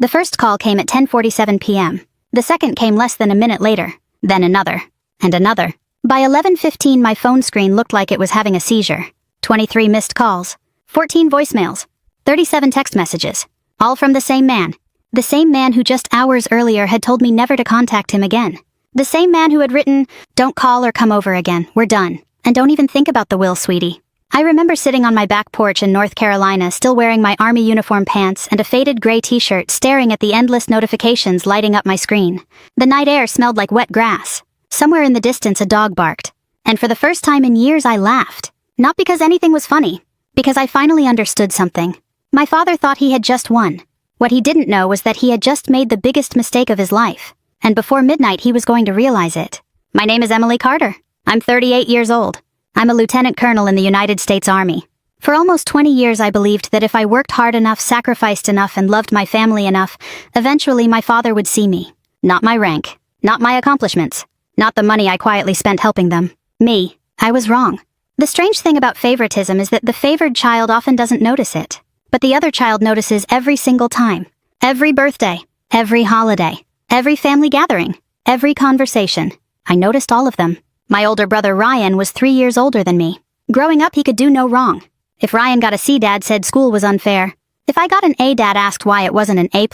The first call came at 10:47 p.m. The second came less than a minute later, then another, and another. By 11:15 my phone screen looked like it was having a seizure. 23 missed calls, 14 voicemails, 37 text messages, all from the same man. The same man who just hours earlier had told me never to contact him again. The same man who had written, "Don't call or come over again, we're done. And don't even think about the will, sweetie." I remember sitting on my back porch in North Carolina, still wearing my army uniform pants and a faded gray t-shirt, staring at the endless notifications lighting up my screen. The night air smelled like wet grass. Somewhere in the distance a dog barked. And for the first time in years I laughed. Not because anything was funny, because I finally understood something. My father thought he had just won. What he didn't know was that he had just made the biggest mistake of his life. And before midnight he was going to realize it. My name is Emily Carter. I'm 38 years old. I'm a lieutenant colonel in the United States Army. For almost 20 years I believed that if I worked hard enough, sacrificed enough, and loved my family enough, eventually my father would see me. Not my rank, not my accomplishments, not the money I quietly spent helping them. Me. I was wrong. The strange thing about favoritism is that the favored child often doesn't notice it. But the other child notices every single time. Every birthday, every holiday, every family gathering, every conversation. I noticed all of them. My older brother Ryan was 3 years older than me. Growing up, he could do no wrong. If Ryan got a C, Dad said school was unfair. If I got an A, Dad asked why it wasn't an A+.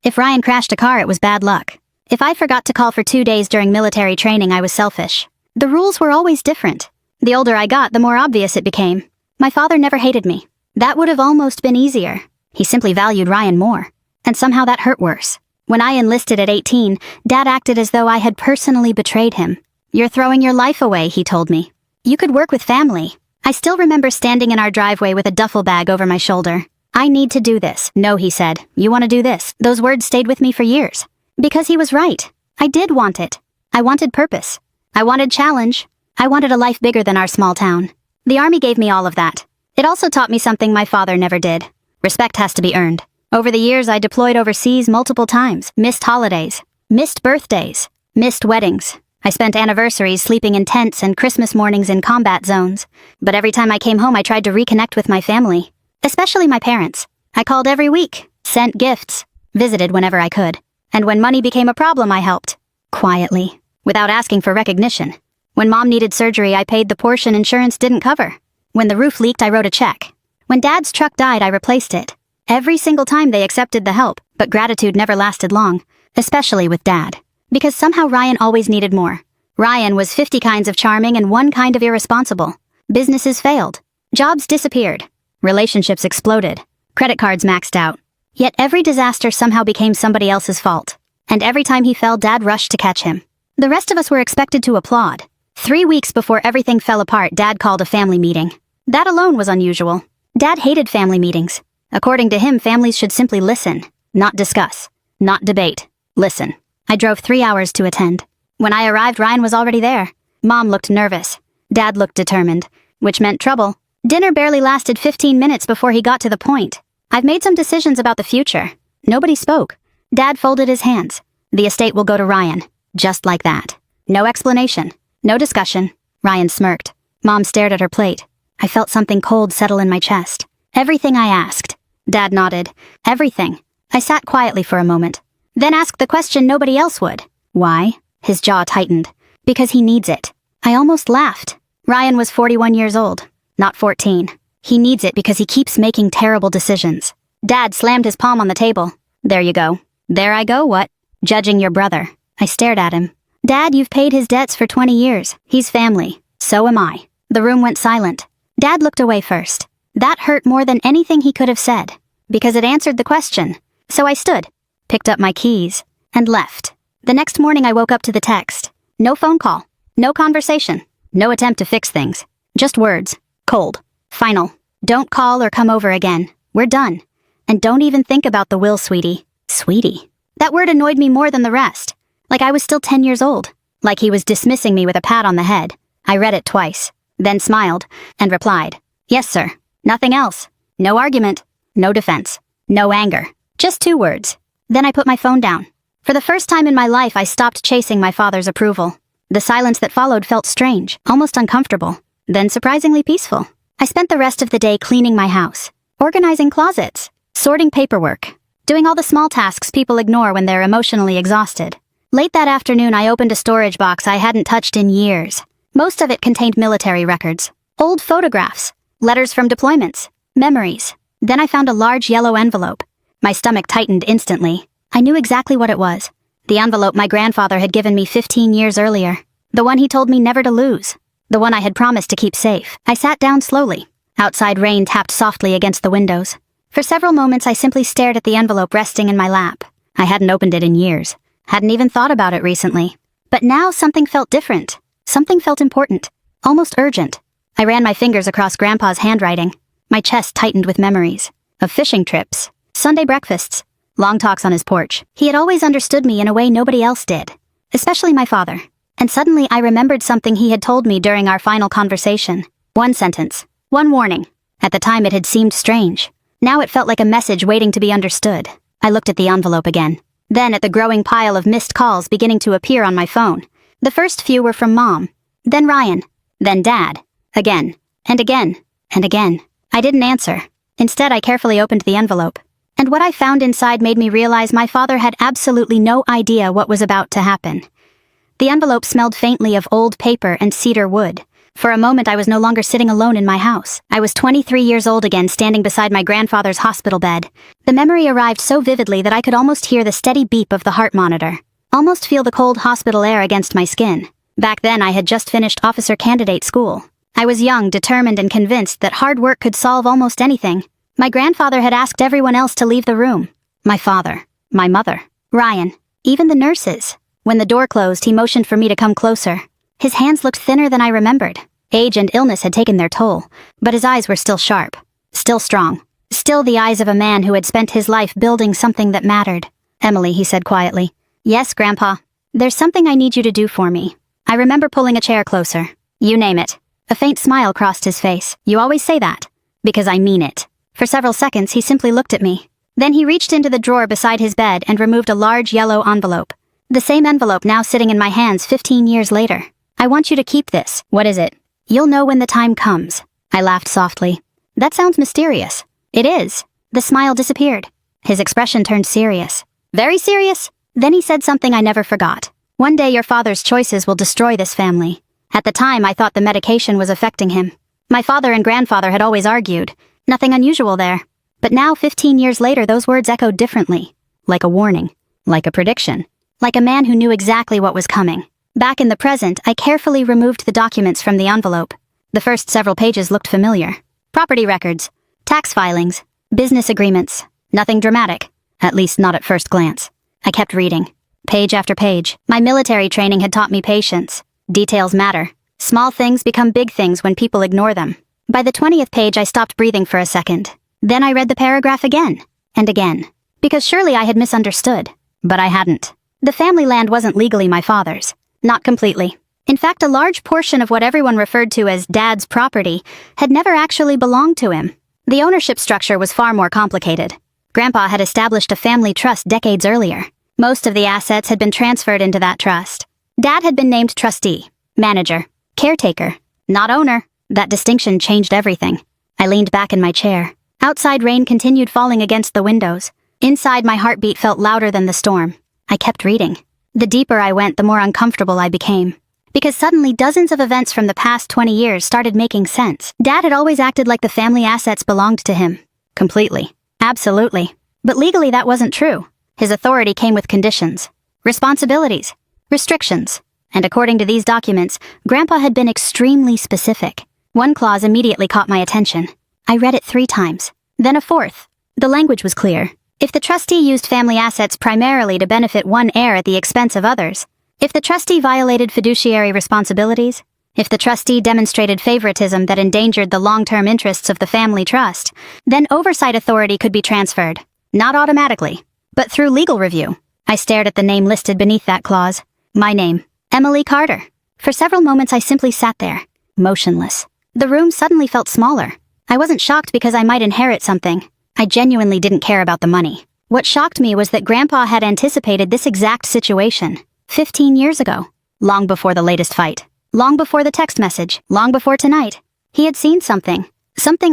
If Ryan crashed a car, it was bad luck. If I forgot to call for 2 days during military training, I was selfish. The rules were always different. The older I got, the more obvious it became. My father never hated me. That would have almost been easier. He simply valued Ryan more. And somehow that hurt worse. When I enlisted at 18, Dad acted as though I had personally betrayed him. "You're throwing your life away," he told me. "You could work with family." I still remember standing in our driveway with a duffel bag over my shoulder. "I need to do this." "No," he said. "You want to do this." Those words stayed with me for years. Because he was right. I did want it. I wanted purpose. I wanted challenge. I wanted a life bigger than our small town. The Army gave me all of that. It also taught me something my father never did. Respect has to be earned. Over the years, I deployed overseas multiple times, missed holidays, missed birthdays, missed weddings. I spent anniversaries sleeping in tents and Christmas mornings in combat zones. But every time I came home, I tried to reconnect with my family, especially my parents. I called every week, sent gifts, visited whenever I could. And when money became a problem, I helped. Quietly, without asking for recognition. When Mom needed surgery, I paid the portion insurance didn't cover. When the roof leaked, I wrote a check. When Dad's truck died, I replaced it. Every single time they accepted the help, but gratitude never lasted long, especially with Dad. Because somehow Ryan always needed more. Ryan was 50 kinds of charming and 1 kind of irresponsible. Businesses failed. Jobs disappeared. Relationships exploded. Credit cards maxed out. Yet every disaster somehow became somebody else's fault. And every time he fell, Dad rushed to catch him. The rest of us were expected to applaud. 3 weeks before everything fell apart, Dad called a family meeting. That alone was unusual. Dad hated family meetings. According to him, families should simply listen, not discuss, not debate. Listen. I drove 3 hours to attend. When I arrived, Ryan was already there. Mom looked nervous. Dad looked determined, which meant trouble. Dinner barely lasted 15 minutes before he got to the point. "I've made some decisions about the future." Nobody spoke. Dad folded his hands. "The estate will go to Ryan." Just like that. No explanation. No discussion. Ryan smirked. Mom stared at her plate. I felt something cold settle in my chest. "Everything I asked." Dad nodded. "Everything." I sat quietly for a moment. Then asked the question nobody else would. "Why?" His jaw tightened. "Because he needs it." I almost laughed. Ryan was 41 years old, not 14. He needs it because he keeps making terrible decisions. Dad slammed his palm on the table. "There you go." "There I go, what?" "Judging your brother." I stared at him. "Dad, you've paid his debts for 20 years. He's family. So am I." The room went silent. Dad looked away first. That hurt more than anything he could have said, because it answered the question. So I stood, picked up my keys, and left. The next morning I woke up to the text. No phone call. No conversation. No attempt to fix things. Just words. Cold. Final. "Don't call or come over again. We're done. And don't even think about the will, sweetie." Sweetie. That word annoyed me more than the rest. Like I was still 10 years old. Like he was dismissing me with a pat on the head. I read it twice, then smiled, and replied, "Yes, sir." Nothing else. No argument. No defense. No anger. Just 2 words. Then I put my phone down. For the first time in my life, I stopped chasing my father's approval. The silence that followed felt strange, almost uncomfortable, then surprisingly peaceful. I spent the rest of the day cleaning my house, organizing closets, sorting paperwork, doing all the small tasks people ignore when they're emotionally exhausted. Late that afternoon, I opened a storage box I hadn't touched in years. Most of it contained military records, old photographs, letters from deployments, memories. Then I found a large yellow envelope. My stomach tightened instantly. I knew exactly what it was. The envelope my grandfather had given me 15 years earlier. The one he told me never to lose. The one I had promised to keep safe. I sat down slowly. Outside rain tapped softly against the windows. For several moments I simply stared at the envelope resting in my lap. I hadn't opened it in years. Hadn't even thought about it recently. But now something felt different. Something felt important. Almost urgent. I ran my fingers across Grandpa's handwriting. My chest tightened with memories. Of fishing trips. Sunday breakfasts. Long talks on his porch. He had always understood me in a way nobody else did. Especially my father. And suddenly I remembered something he had told me during our final conversation. One sentence. One warning. At the time it had seemed strange. Now it felt like a message waiting to be understood. I looked at the envelope again. Then at the growing pile of missed calls beginning to appear on my phone. The first few were from Mom. Then Ryan. Then Dad. Again. And again. And again. I didn't answer. Instead, I carefully opened the envelope. And what I found inside made me realize my father had absolutely no idea what was about to happen. The envelope smelled faintly of old paper and cedar wood. For a moment, I was no longer sitting alone in my house. I was 23 years old again, standing beside my grandfather's hospital bed. The memory arrived so vividly that I could almost hear the steady beep of the heart monitor. Almost feel the cold hospital air against my skin. Back then, I had just finished officer candidate school. I was young, determined, and convinced that hard work could solve almost anything. My grandfather had asked everyone else to leave the room. My father, my mother, Ryan, even the nurses. When the door closed, he motioned for me to come closer. His hands looked thinner than I remembered. Age and illness had taken their toll, but his eyes were still sharp, still strong, still the eyes of a man who had spent his life building something that mattered. "Emily," he said quietly. "Yes, Grandpa. There's something I need you to do for me." I remember pulling a chair closer. "You name it." A faint smile crossed his face. "You always say that." "Because I mean it." For several seconds, he simply looked at me. Then he reached into the drawer beside his bed and removed a large yellow envelope. The same envelope now sitting in my hands 15 years later. "I want you to keep this." "What is it?" "You'll know when the time comes." I laughed softly. "That sounds mysterious." "It is." The smile disappeared. His expression turned serious. "Very serious?" Then he said something I never forgot. "One day your father's choices will destroy this family." At the time, I thought the medication was affecting him. My father and grandfather had always argued. Nothing unusual there. But now, 15 years later, those words echoed differently. Like a warning. Like a prediction. Like a man who knew exactly what was coming. Back in the present, I carefully removed the documents from the envelope. The first several pages looked familiar. Property records. Tax filings. Business agreements. Nothing dramatic. At least not at first glance. I kept reading. Page after page. My military training had taught me patience. Details matter. Small things become big things when people ignore them. By the 20th page, I stopped breathing for a second. Then I read the paragraph again. And again. Because surely I had misunderstood. But I hadn't. The family land wasn't legally my father's. Not completely. In fact, a large portion of what everyone referred to as Dad's property had never actually belonged to him. The ownership structure was far more complicated. Grandpa had established a family trust decades earlier. Most of the assets had been transferred into that trust. Dad had been named trustee, manager, caretaker, not owner. That distinction changed everything. I leaned back in my chair. Outside rain continued falling against the windows. Inside, my heartbeat felt louder than the storm. I kept reading. The deeper I went, the more uncomfortable I became. Because suddenly dozens of events from the past 20 years started making sense. Dad had always acted like the family assets belonged to him. Completely. Absolutely. But legally that wasn't true. His authority came with conditions. Responsibilities. Restrictions. And according to these documents, Grandpa had been extremely specific. One clause immediately caught my attention. I read it 3 times. Then a 4th. The language was clear. If the trustee used family assets primarily to benefit one heir at the expense of others, if the trustee violated fiduciary responsibilities, if the trustee demonstrated favoritism that endangered the long-term interests of the family trust, then oversight authority could be transferred. Not automatically, but through legal review. I stared at the name listed beneath that clause. My name, Emily Carter. For several moments I simply sat there, motionless. The room suddenly felt smaller. I wasn't shocked because I might inherit something. I genuinely didn't care about the money. What shocked me was that Grandpa had anticipated this exact situation 15 years ago, long before the latest fight, long before the text message, long before tonight. He had seen something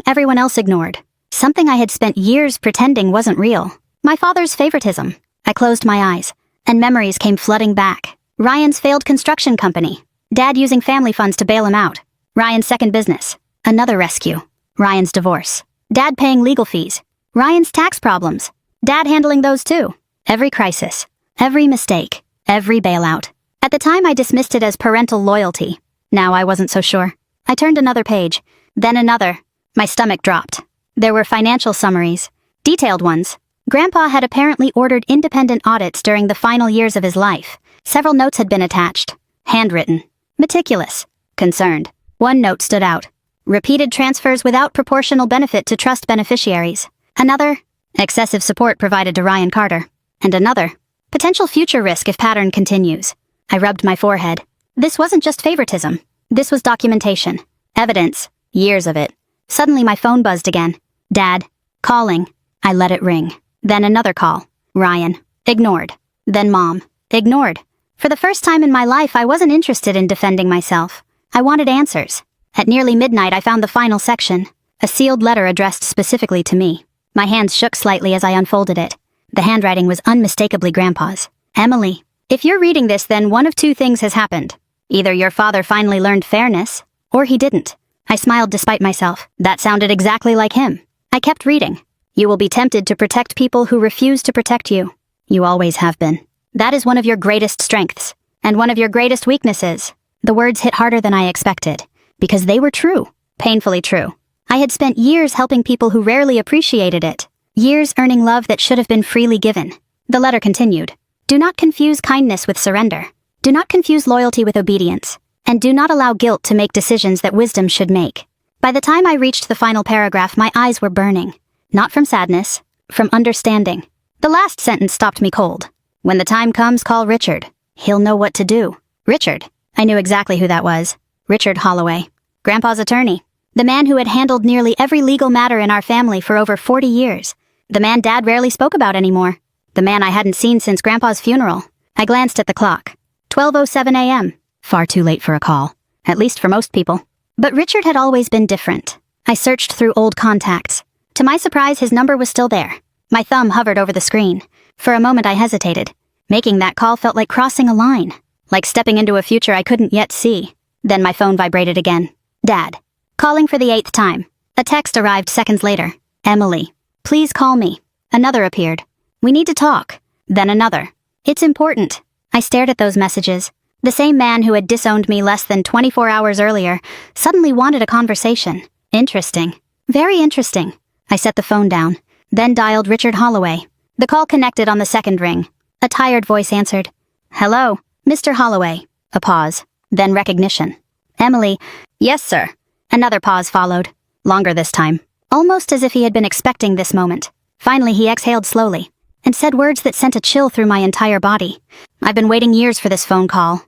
everyone else ignored, something I had spent years pretending wasn't real. My father's favoritism. I closed my eyes, and memories came flooding back. Ryan's failed construction company. Dad using family funds to bail him out. Ryan's second business. Another rescue. Ryan's divorce. Dad paying legal fees. Ryan's tax problems. Dad handling those too. Every crisis. Every mistake. Every bailout. At the time I dismissed it as parental loyalty. Now I wasn't so sure. I turned another page. Then another. My stomach dropped. There were financial summaries. Detailed ones. Grandpa had apparently ordered independent audits during the final years of his life. Several notes had been attached. Handwritten. Meticulous. Concerned. One note stood out. Repeated transfers without proportional benefit to trust beneficiaries. Another. Excessive support provided to Ryan Carter. And another. Potential future risk if pattern continues. I rubbed my forehead. This wasn't just favoritism. This was documentation. Evidence. Years of it. Suddenly my phone buzzed again. Dad. Calling. I let it ring. Then another call. Ryan. Ignored. Then Mom. Ignored. For the first time in my life I wasn't interested in defending myself. I wanted answers. At nearly midnight I found the final section. A sealed letter addressed specifically to me. My hands shook slightly as I unfolded it. The handwriting was unmistakably Grandpa's. Emily. If you're reading this, then one of two things has happened. Either your father finally learned fairness, or he didn't. I smiled despite myself. That sounded exactly like him. I kept reading. You will be tempted to protect people who refuse to protect you. You always have been. That is one of your greatest strengths, and one of your greatest weaknesses. The words hit harder than I expected, because they were true. Painfully true. I had spent years helping people who rarely appreciated it. Years earning love that should have been freely given. The letter continued. Do not confuse kindness with surrender. Do not confuse loyalty with obedience. And do not allow guilt to make decisions that wisdom should make. By the time I reached the final paragraph, my eyes were burning. Not from sadness, from understanding. The last sentence stopped me cold. When the time comes, call Richard. He'll know what to do. Richard. I knew exactly who that was. Richard Holloway. Grandpa's attorney. The man who had handled nearly every legal matter in our family for over 40 years. The man Dad rarely spoke about anymore. The man I hadn't seen since Grandpa's funeral. I glanced at the clock. 12:07 a.m. Far too late for a call. At least for most people. But Richard had always been different. I searched through old contacts. To my surprise, his number was still there. My thumb hovered over the screen. For a moment I hesitated. Making that call felt like crossing a line. Like stepping into a future I couldn't yet see. Then my phone vibrated again. Dad. Calling for the 8th time. A text arrived seconds later. Emily. Please call me. Another appeared. We need to talk. Then another. It's important. I stared at those messages. The same man who had disowned me less than 24 hours earlier suddenly wanted a conversation. Interesting. Very interesting. I set the phone down, then dialed Richard Holloway. The call connected on the second ring. A tired voice answered. Hello, Mr. Holloway. A pause, then recognition. Emily. Yes, sir. Another pause followed. Longer this time. Almost as if he had been expecting this moment. Finally he exhaled slowly, and said words that sent a chill through my entire body. I've been waiting years for this phone call.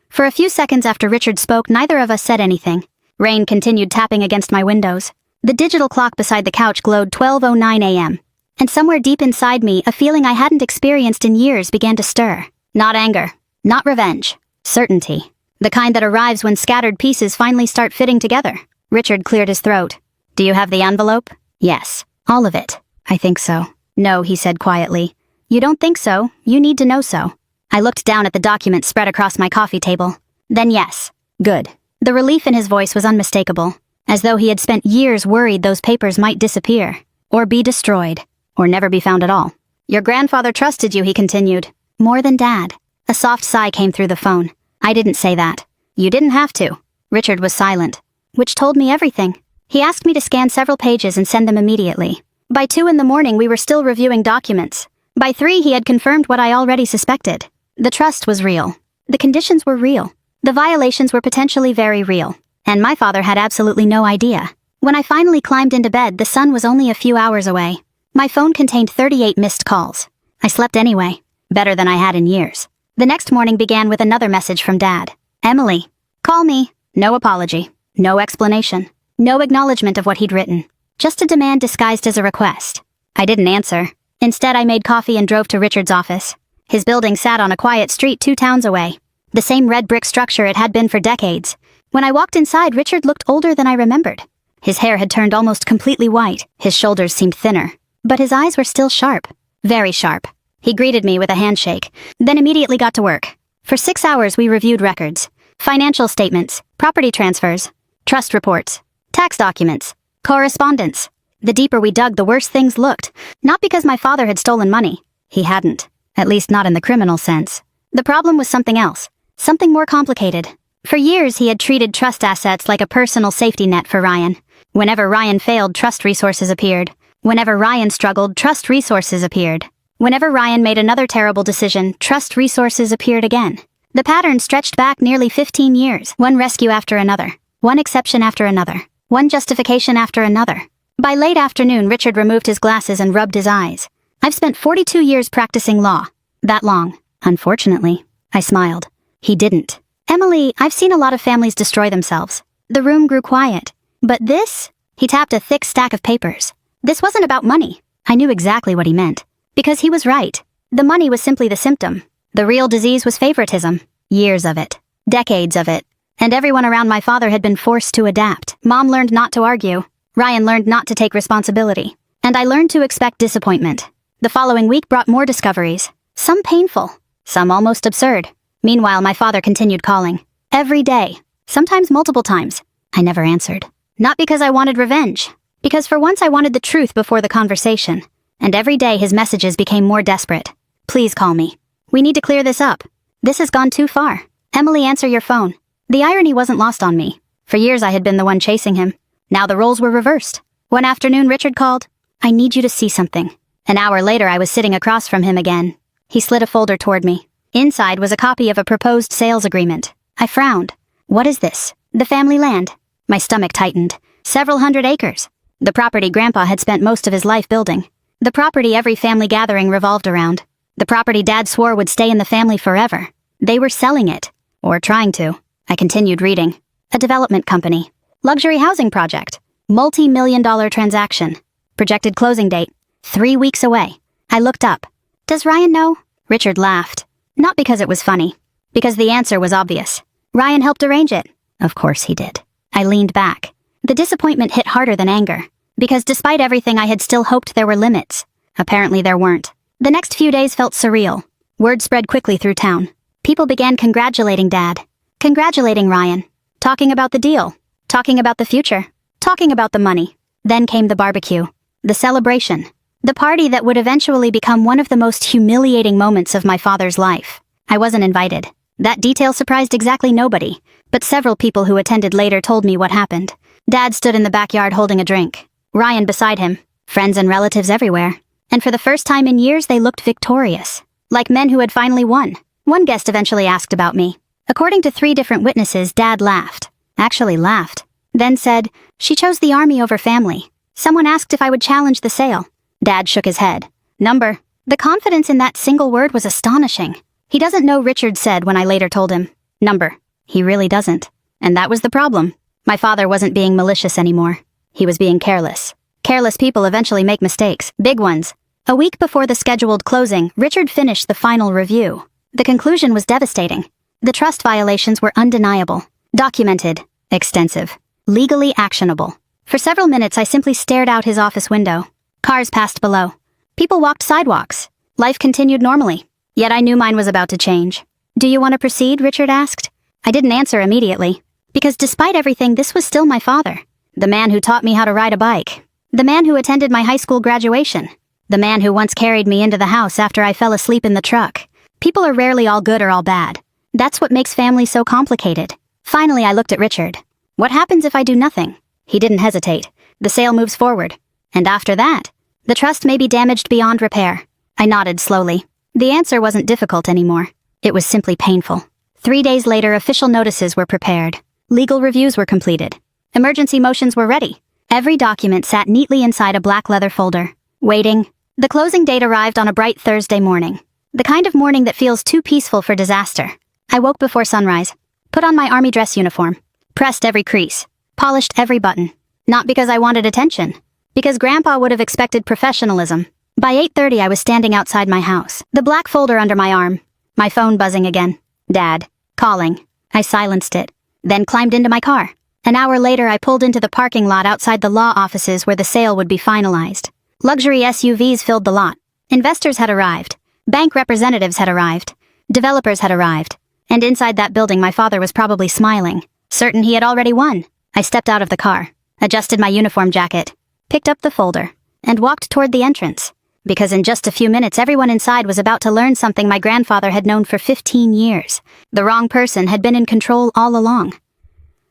For a few seconds after Richard spoke, neither of us said anything. Rain continued tapping against my windows. The digital clock beside the couch glowed 12:09 a.m. And somewhere deep inside me, a feeling I hadn't experienced in years began to stir. Not anger. Not revenge. Certainty. The kind that arrives when scattered pieces finally start fitting together. Richard cleared his throat. Do you have the envelope? Yes. All of it. I think so. No, he said quietly. You don't think so. You need to know so. I looked down at the document spread across my coffee table. Then yes. Good. The relief in his voice was unmistakable, as though he had spent years worried those papers might disappear, or be destroyed, or never be found at all. Your grandfather trusted you, he continued. More than Dad. A soft sigh came through the phone. I didn't say that. You didn't have to. Richard was silent, which told me everything. He asked me to scan several pages and send them immediately. By 2 in the morning we were still reviewing documents. By 3 he had confirmed what I already suspected. The trust was real. The conditions were real. The violations were potentially very real. And my father had absolutely no idea. When I finally climbed into bed, the sun was only a few hours away. My phone contained 38 missed calls. I slept anyway. Better than I had in years. The next morning began with another message from Dad. Emily. Call me. No apology. No explanation. No acknowledgement of what he'd written. Just a demand disguised as a request. I didn't answer. Instead, I made coffee and drove to Richard's office. His building sat on a quiet street 2 towns away. The same red brick structure it had been for decades. When I walked inside, Richard looked older than I remembered. His hair had turned almost completely white. His shoulders seemed thinner. But his eyes were still sharp. Very sharp. He greeted me with a handshake, then immediately got to work. For 6 hours we reviewed records, financial statements, property transfers, trust reports, tax documents, correspondence. The deeper we dug, the worse things looked. Not because my father had stolen money. He hadn't. At least not in the criminal sense. The problem was something else. Something more complicated. For years he had treated trust assets like a personal safety net for Ryan. Whenever Ryan failed, trust resources appeared. Whenever Ryan struggled, trust resources appeared. Whenever Ryan made another terrible decision, trust resources appeared again. The pattern stretched back nearly 15 years, one rescue after another, one exception after another, one justification after another. By late afternoon, Richard removed his glasses and rubbed his eyes. I've spent 42 years practicing law. That long. Unfortunately. I smiled. He didn't. Emily, I've seen a lot of families destroy themselves. The room grew quiet. But this? He tapped a thick stack of papers. This wasn't about money. I knew exactly what he meant. Because he was right. The money was simply the symptom. The real disease was favoritism. Years of it. Decades of it. And everyone around my father had been forced to adapt. Mom learned not to argue. Ryan learned not to take responsibility. And I learned to expect disappointment. The following week brought more discoveries. Some painful. Some almost absurd. Meanwhile, my father continued calling. Every day. Sometimes multiple times. I never answered. Not because I wanted revenge. Because for once I wanted the truth before the conversation. And every day his messages became more desperate. Please call me. We need to clear this up. This has gone too far. Emily, answer your phone. The irony wasn't lost on me. For years I had been the one chasing him. Now the roles were reversed. One afternoon Richard called. I need you to see something. An hour later I was sitting across from him again. He slid a folder toward me. Inside was a copy of a proposed sales agreement. I frowned. What is this? The family land. My stomach tightened. Several hundred acres. The property Grandpa had spent most of his life building. The property every family gathering revolved around. The property Dad swore would stay in the family forever. They were selling it. Or trying to. I continued reading. A development company. Luxury housing project. Multi-million-dollar transaction. Projected closing date. 3 weeks away. I looked up. Does Ryan know? Richard laughed. Not because it was funny. Because the answer was obvious. Ryan helped arrange it. Of course he did. I leaned back. The disappointment hit harder than anger. Because despite everything I had still hoped there were limits. Apparently there weren't. The next few days felt surreal. Word spread quickly through town. People began congratulating Dad. Congratulating Ryan. Talking about the deal. Talking about the future. Talking about the money. Then came the barbecue. The celebration. The party that would eventually become one of the most humiliating moments of my father's life. I wasn't invited. That detail surprised exactly nobody. But several people who attended later told me what happened. Dad stood in the backyard holding a drink. Ryan beside him. Friends and relatives everywhere. And for the first time in years they looked victorious. Like men who had finally won. One guest eventually asked about me. According to 3 different witnesses, Dad laughed. Actually laughed. Then said, she chose the army over family. Someone asked if I would challenge the sale. Dad shook his head. Number. The confidence in that single word was astonishing. He doesn't know, Richard said when I later told him. Number. He really doesn't. And that was the problem. My father wasn't being malicious anymore. He was being careless. Careless people eventually make mistakes, big ones. A week before the scheduled closing, Richard finished the final review. The conclusion was devastating. The trust violations were undeniable. Documented. Extensive. Legally actionable. For several minutes I simply stared out his office window. Cars passed below. People walked sidewalks. Life continued normally. Yet I knew mine was about to change. Do you want to proceed? Richard asked. I didn't answer immediately. Because despite everything, this was still my father. The man who taught me how to ride a bike. The man who attended my high school graduation. The man who once carried me into the house after I fell asleep in the truck. People are rarely all good or all bad. That's what makes families so complicated. Finally, I looked at Richard. What happens if I do nothing? He didn't hesitate. The sale moves forward. And after that, the trust may be damaged beyond repair. I nodded slowly. The answer wasn't difficult anymore. It was simply painful. 3 days later, official notices were prepared. Legal reviews were completed. Emergency motions were ready. Every document sat neatly inside a black leather folder. Waiting. The closing date arrived on a bright Thursday morning. The kind of morning that feels too peaceful for disaster. I woke before sunrise. Put on my army dress uniform. Pressed every crease. Polished every button. Not because I wanted attention. Because Grandpa would have expected professionalism. By 8:30 I was standing outside my house. The black folder under my arm. My phone buzzing again. Dad. Calling. I silenced it. Then climbed into my car. An hour later I pulled into the parking lot outside the law offices where the sale would be finalized. Luxury SUVs filled the lot. Investors had arrived. Bank representatives had arrived. Developers had arrived. And inside that building my father was probably smiling, certain he had already won. I stepped out of the car, adjusted my uniform jacket, picked up the folder, and walked toward the entrance. Because in just a few minutes everyone inside was about to learn something my grandfather had known for 15 years. The wrong person had been in control all along.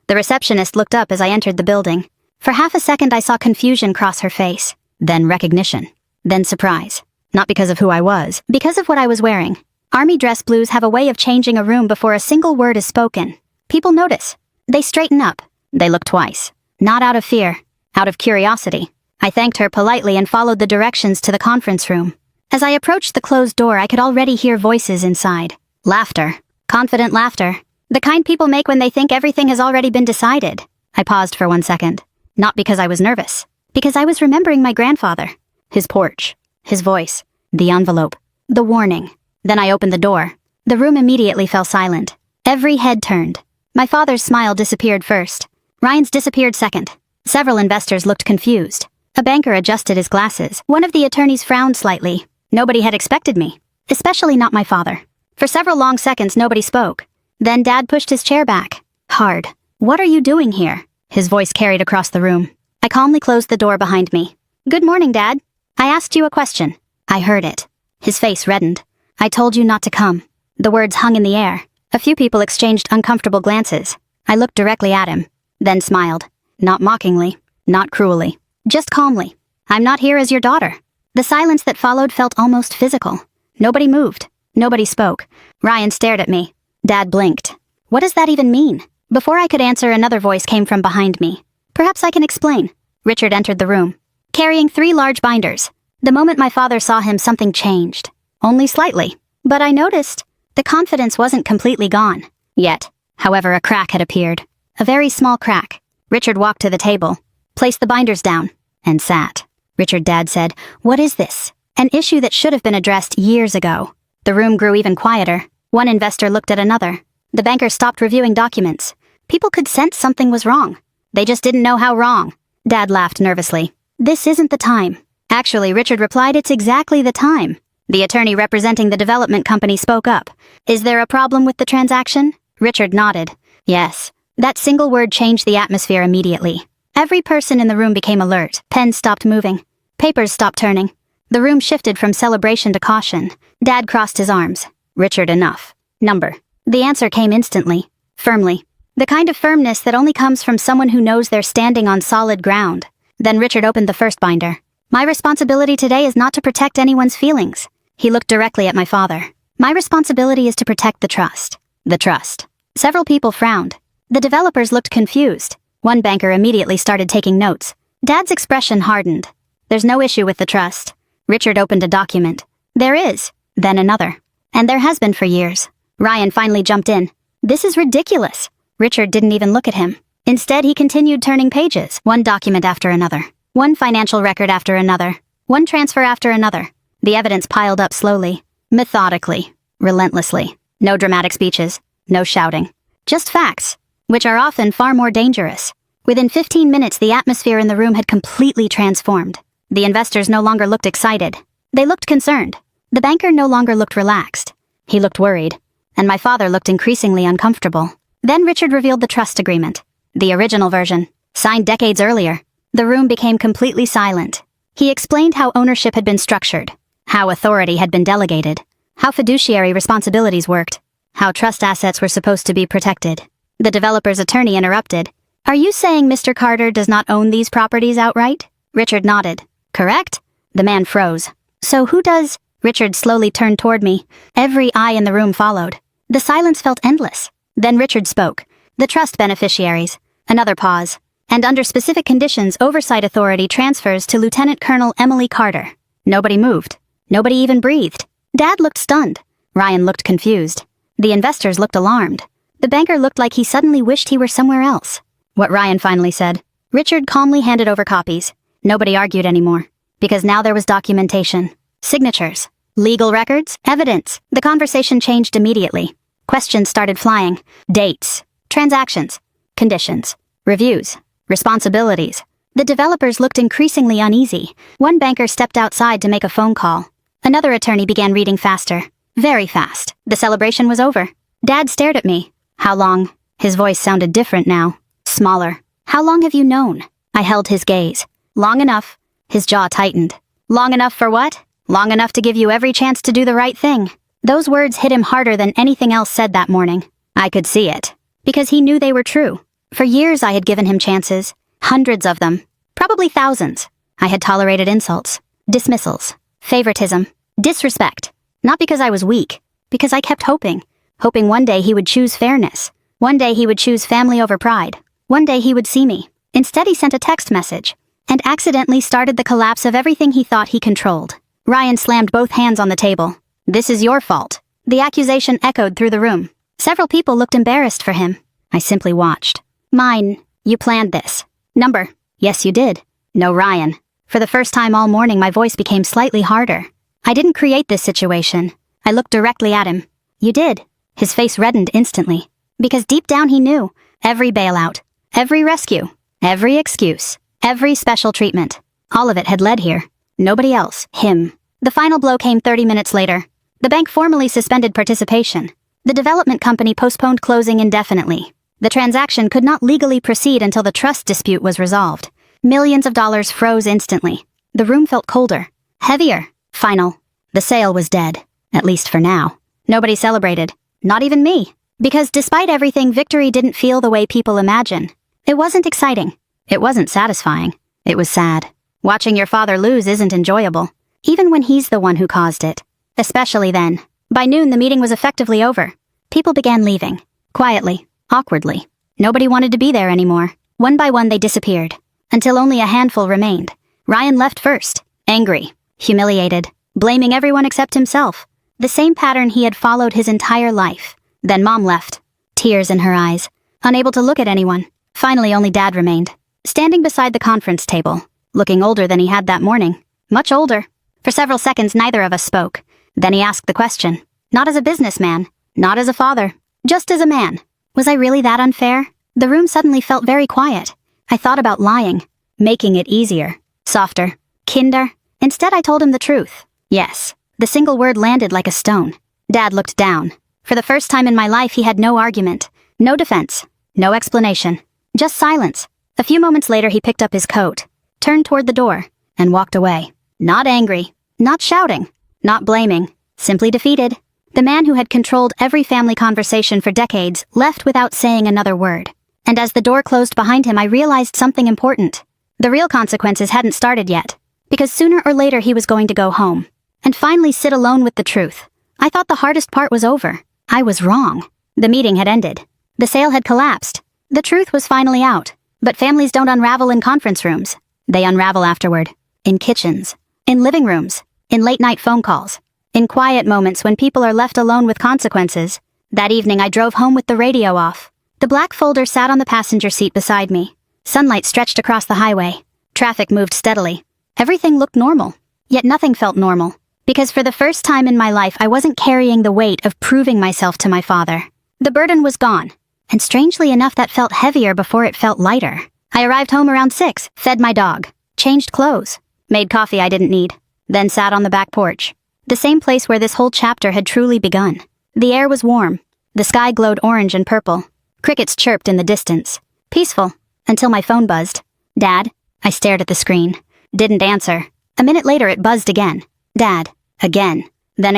The receptionist looked up as I entered the building. For half a second I saw confusion cross her face, then recognition, then surprise. Not because of who I was, because of what I was wearing. Army dress blues have a way of changing a room before a single word is spoken. People notice. They straighten up. They look twice. Not out of fear, out of curiosity. I thanked her politely and followed the directions to the conference room. As I approached the closed door, I could already hear voices inside. Laughter. Confident laughter. The kind people make when they think everything has already been decided. I paused for 1 second. Not because I was nervous. Because I was remembering my grandfather. His porch. His voice. The envelope. The warning. Then I opened the door. The room immediately fell silent. Every head turned. My father's smile disappeared first. Ryan's disappeared second. Several investors looked confused. A banker adjusted his glasses. One of the attorneys frowned slightly. Nobody had expected me. Especially not my father. For several long seconds nobody spoke. Then Dad pushed his chair back. Hard. "What are you doing here?" His voice carried across the room. I calmly closed the door behind me. "Good morning, Dad. I asked you a question." I heard it. His face reddened. "I told you not to come." The words hung in the air. A few people exchanged uncomfortable glances. I looked directly at him, then smiled. Not mockingly, not cruelly, just calmly. "I'm not here as your daughter." The silence that followed felt almost physical. Nobody moved. Nobody spoke. Ryan stared at me. Dad blinked. What does that even mean? Before I could answer, another voice came from behind me. "Perhaps I can explain." Richard entered the room, carrying 3 large binders. The moment my father saw him, something changed. Only slightly. But I noticed the confidence wasn't completely gone. Yet, however, a crack had appeared. A very small crack. Richard walked to the table, placed the binders down, and sat. "Richard," Dad said, "what is this?" An issue that should have been addressed years ago. The room grew even quieter. One investor looked at another. The banker stopped reviewing documents. People could sense something was wrong. They just didn't know how wrong. Dad laughed nervously. "This isn't the time." Actually, Richard replied, "It's exactly the time." The attorney representing the development company spoke up. "Is there a problem with the transaction?" Richard nodded. "Yes." That single word changed the atmosphere immediately. Every person in the room became alert. Pens stopped moving. Papers stopped turning. The room shifted from celebration to caution. Dad crossed his arms. "Richard, enough." "Number." The answer came instantly. Firmly. The kind of firmness that only comes from someone who knows they're standing on solid ground. Then Richard opened the first binder. "My responsibility today is not to protect anyone's feelings." He looked directly at my father. "My responsibility is to protect the trust." The trust. Several people frowned. The developers looked confused. One banker immediately started taking notes. Dad's expression hardened. "There's no issue with the trust." Richard opened a document. "There is." Then another. "And there has been for years." Ryan finally jumped in. "This is ridiculous." Richard didn't even look at him. Instead, he continued turning pages, one document after another. One financial record after another. One transfer after another. The evidence piled up slowly, methodically, relentlessly. No dramatic speeches, no shouting. Just facts, which are often far more dangerous. Within 15 minutes, the atmosphere in the room had completely transformed. The investors no longer looked excited. They looked concerned. The banker no longer looked relaxed. He looked worried. And my father looked increasingly uncomfortable. Then Richard revealed the trust agreement. The original version, signed decades earlier. The room became completely silent. He explained how ownership had been structured, how authority had been delegated, how fiduciary responsibilities worked, how trust assets were supposed to be protected. The developer's attorney interrupted. "Are you saying Mr. Carter does not own these properties outright?" Richard nodded. "Correct?" The man froze. "So who does?" Richard slowly turned toward me. Every eye in the room followed. The silence felt endless. Then Richard spoke. "The trust beneficiaries." Another pause. "And under specific conditions, oversight authority transfers to Lieutenant Colonel Emily Carter." Nobody moved. Nobody even breathed. Dad looked stunned. Ryan looked confused. The investors looked alarmed. The banker looked like he suddenly wished he were somewhere else. What Ryan finally said. Richard calmly handed over copies. Nobody argued anymore. Because now there was documentation. Signatures. Legal records. Evidence. The conversation changed immediately. Questions started flying. Dates. Transactions. Conditions. Reviews. Responsibilities. The developers looked increasingly uneasy. One banker stepped outside to make a phone call. Another attorney began reading faster. Very fast. The celebration was over. Dad stared at me. How long? His voice sounded different now. Smaller. How long have you known? I held his gaze. Long enough. His jaw tightened. Long enough for what? Long enough to give you every chance to do the right thing. Those words hit him harder than anything else said that morning. I could see it. Because he knew they were true. For years I had given him chances. Hundreds of them. Probably thousands. I had tolerated insults, dismissals, favoritism, disrespect. Not because I was weak. Because I kept hoping. Hoping one day he would choose fairness. One day he would choose family over pride. One day he would see me. Instead he sent a text message. And accidentally started the collapse of everything he thought he controlled. Ryan slammed both hands on the table. This is your fault. The accusation echoed through the room. Several people looked embarrassed for him. I simply watched. Mine. You planned this. Number. Yes, you did. No, Ryan. For the first time all morning my voice became slightly harder. I didn't create this situation. I looked directly at him. You did. His face reddened instantly. Because deep down he knew. Every bailout. Every rescue. Every excuse. Every special treatment. All of it had led here. Nobody else. Him. The final blow came 30 minutes later. The bank formally suspended participation. The development company postponed closing indefinitely. The transaction could not legally proceed until the trust dispute was resolved. Millions of dollars froze instantly. The room felt colder. Heavier. Final. The sale was dead. At least for now. Nobody celebrated. Not even me. Because despite everything, victory didn't feel the way people imagine. It wasn't exciting. It wasn't satisfying. It was sad. Watching your father lose isn't enjoyable. Even when he's the one who caused it. Especially then. By noon the meeting was effectively over. People began leaving. Quietly. Awkwardly. Nobody wanted to be there anymore. One by one they disappeared. Until only a handful remained. Ryan left first. Angry. Humiliated. Blaming everyone except himself. The same pattern he had followed his entire life. Then Mom left. Tears in her eyes. Unable to look at anyone. Finally only Dad remained. Standing beside the conference table. Looking older than he had that morning. Much older. For several seconds neither of us spoke. Then he asked the question. Not as a businessman. Not as a father. Just as a man. Was I really that unfair? The room suddenly felt very quiet. I thought about lying. Making it easier. Softer. Kinder. Instead I told him the truth. Yes. The single word landed like a stone. Dad looked down. For the first time in my life he had no argument. No defense. No explanation. Just silence. A few moments later he picked up his coat. Turned toward the door. And walked away. Not angry. Not shouting. Not blaming. Simply defeated. The man who had controlled every family conversation for decades left without saying another word. And as the door closed behind him I realized something important. The real consequences hadn't started yet. Because sooner or later he was going to go home. And finally sit alone with the truth. I thought the hardest part was over. I was wrong. The meeting had ended. The sale had collapsed. The truth was finally out. But families don't unravel in conference rooms. They unravel afterward. In kitchens. In living rooms. In late-night phone calls. In quiet moments when people are left alone with consequences. That evening I drove home with the radio off. The black folder sat on the passenger seat beside me. Sunlight stretched across the highway. Traffic moved steadily. Everything looked normal. Yet nothing felt normal. Because for the first time in my life I wasn't carrying the weight of proving myself to my father. The burden was gone. And strangely enough that felt heavier before it felt lighter. I arrived home around 6, fed my dog, changed clothes, made coffee I didn't need, then sat on the back porch. The same place where this whole chapter had truly begun. The air was warm. The sky glowed orange and purple. Crickets chirped in the distance. Peaceful. Until my phone buzzed. Dad? I stared at the screen. Didn't answer. A minute later it buzzed again. Dad. Again. Then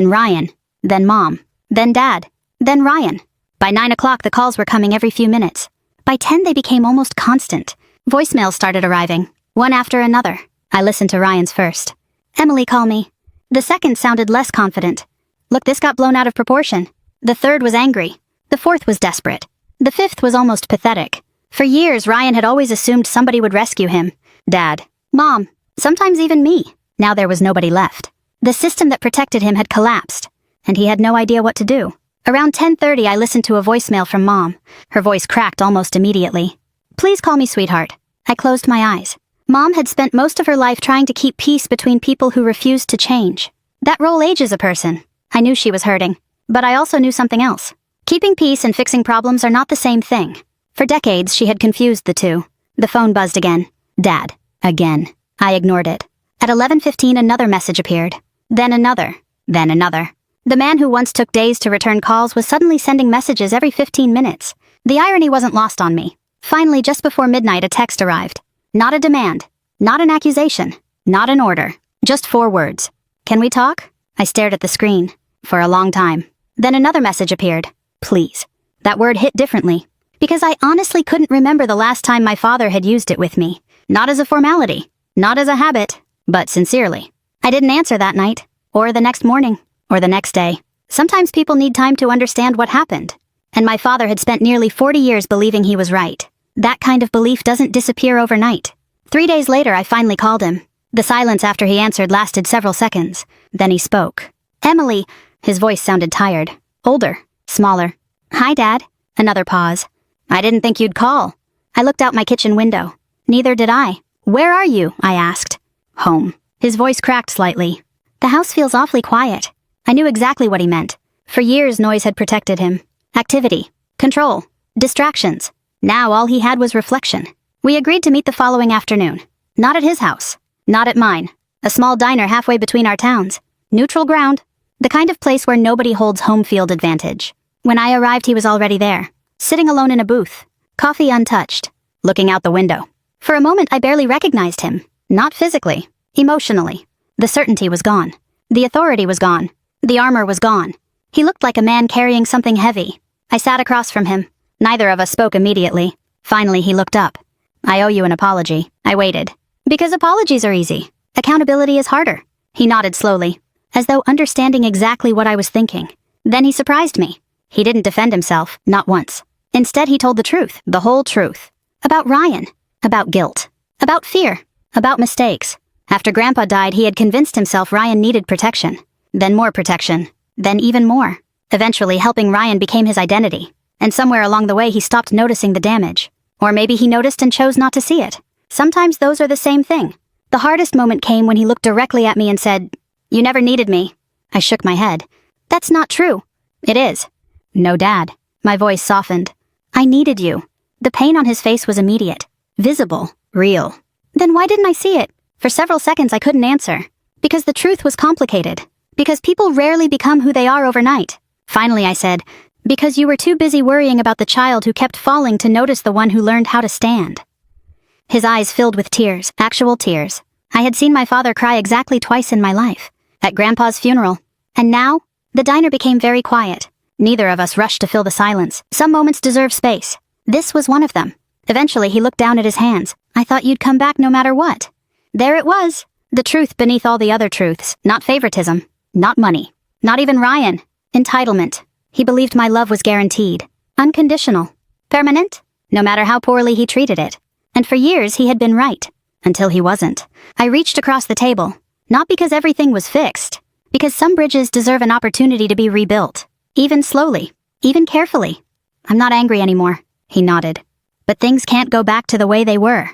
Ryan. Then Mom. Then Dad. Then Ryan. By 9 o'clock the calls were coming every few minutes. By 10 they became almost constant. Voicemails started arriving. One after another. I listened to Ryan's first. Emily, call me. The second sounded less confident. Look, this got blown out of proportion. The third was angry. The fourth was desperate. The fifth was almost pathetic. For years, Ryan had always assumed somebody would rescue him. Dad. Mom. Sometimes even me. Now there was nobody left. The system that protected him had collapsed. And he had no idea what to do. Around 10:30 I listened to a voicemail from Mom. Her voice cracked almost immediately. Please call me sweetheart. I closed my eyes. Mom had spent most of her life trying to keep peace between people who refused to change. That role ages a person. I knew she was hurting. But I also knew something else. Keeping peace and fixing problems are not the same thing. For decades, she had confused the two. The phone buzzed again. Dad. Again. I ignored it. At 11:15 another message appeared. Then another. Then another. The man who once took days to return calls was suddenly sending messages every 15 minutes. The irony wasn't lost on me. Finally, just before midnight, a text arrived. Not a demand. Not an accusation. Not an order. Just 4 words. Can we talk? I stared at the screen. For a long time. Then another message appeared. Please. That word hit differently. Because I honestly couldn't remember the last time my father had used it with me. Not as a formality. Not as a habit. But sincerely. I didn't answer that night. Or the next morning. Or the next day. Sometimes people need time to understand what happened. And my father had spent nearly 40 years believing he was right. That kind of belief doesn't disappear overnight. 3 days later, I finally called him. The silence after he answered lasted several seconds. Then he spoke. Emily. His voice sounded tired. Older. Smaller. Hi, Dad. Another pause. I didn't think you'd call. I looked out my kitchen window. Neither did I. Where are you? I asked. Home. His voice cracked slightly. The house feels awfully quiet. I knew exactly what he meant. For years, noise had protected him. Activity. Control. Distractions. Now all he had was reflection. We agreed to meet the following afternoon. Not at his house. Not at mine. A small diner halfway between our towns. Neutral ground. The kind of place where nobody holds home field advantage. When I arrived, he was already there. Sitting alone in a booth. Coffee untouched. Looking out the window. For a moment, I barely recognized him. Not physically. Emotionally. The certainty was gone. The authority was gone. The armor was gone. He looked like a man carrying something heavy. I sat across from him. Neither of us spoke immediately. Finally, he looked up. I owe you an apology. I waited. Because apologies are easy. Accountability is harder. He nodded slowly, as though understanding exactly what I was thinking. Then he surprised me. He didn't defend himself, not once. Instead, he told the truth, the whole truth. About Ryan. About guilt. About fear. About mistakes. After Grandpa died, he had convinced himself Ryan needed protection. Then more protection. Then even more. Eventually, helping Ryan became his identity. And somewhere along the way, he stopped noticing the damage. Or maybe he noticed and chose not to see it. Sometimes those are the same thing. The hardest moment came when he looked directly at me and said, "You never needed me." I shook my head. That's not true. It is. No, Dad. My voice softened. I needed you. The pain on his face was immediate. Visible. Real. Then why didn't I see it? For several seconds I couldn't answer. Because the truth was complicated. Because people rarely become who they are overnight. Finally I said, because you were too busy worrying about the child who kept falling to notice the one who learned how to stand. His eyes filled with tears, actual tears. I had seen my father cry exactly twice in my life. At Grandpa's funeral. And now, the diner became very quiet. Neither of us rushed to fill the silence. Some moments deserve space. This was one of them. Eventually he looked down at his hands. I thought you'd come back no matter what. There it was. The truth beneath all the other truths. Not favoritism. Not money. Not even Ryan. Entitlement. He believed my love was guaranteed. Unconditional. Permanent? No matter how poorly he treated it. And for years he had been right. Until he wasn't. I reached across the table. Not because everything was fixed. Because some bridges deserve an opportunity to be rebuilt. Even slowly. Even carefully. I'm not angry anymore. He nodded. But things can't go back to the way they were.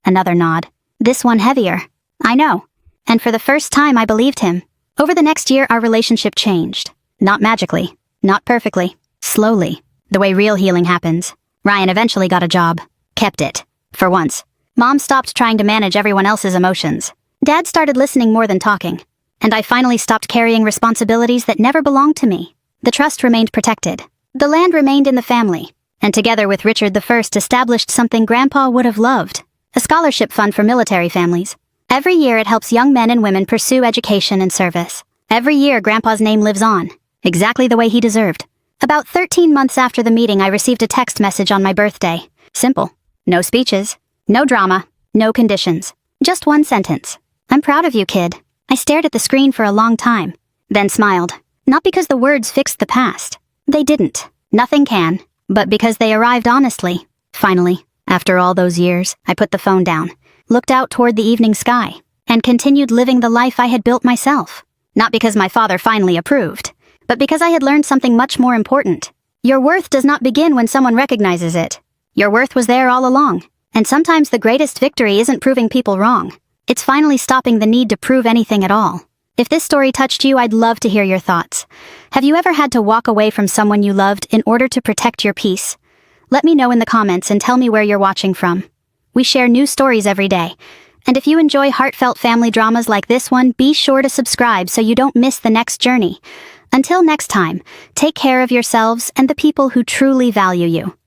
Another nod. This one heavier. I know. And for the first time I believed him. Over the next year our relationship changed. Not magically. Not perfectly. Slowly. The way real healing happens. Ryan eventually got a job. Kept it. For once. Mom stopped trying to manage everyone else's emotions. Dad started listening more than talking. And I finally stopped carrying responsibilities that never belonged to me. The trust remained protected. The land remained in the family. And together with Richard I established something Grandpa would have loved. A scholarship fund for military families. Every year it helps young men and women pursue education and service. Every year Grandpa's name lives on. Exactly the way he deserved. About 13 months after the meeting I received a text message on my birthday. Simple. No speeches. No drama. No conditions. Just one sentence. I'm proud of you, kid. I stared at the screen for a long time. Then smiled. Not because the words fixed the past. They didn't. Nothing can. But because they arrived honestly. Finally, after all those years, I put the phone down, looked out toward the evening sky, and continued living the life I had built myself. Not because my father finally approved, but because I had learned something much more important. Your worth does not begin when someone recognizes it. Your worth was there all along, and sometimes the greatest victory isn't proving people wrong. It's finally stopping the need to prove anything at all. If this story touched you, I'd love to hear your thoughts. Have you ever had to walk away from someone you loved in order to protect your peace? Let me know in the comments and tell me where you're watching from. We share new stories every day, And if you enjoy heartfelt family dramas like this one, be sure to subscribe so you don't miss the next journey. Until next time, take care of yourselves and the people who truly value you.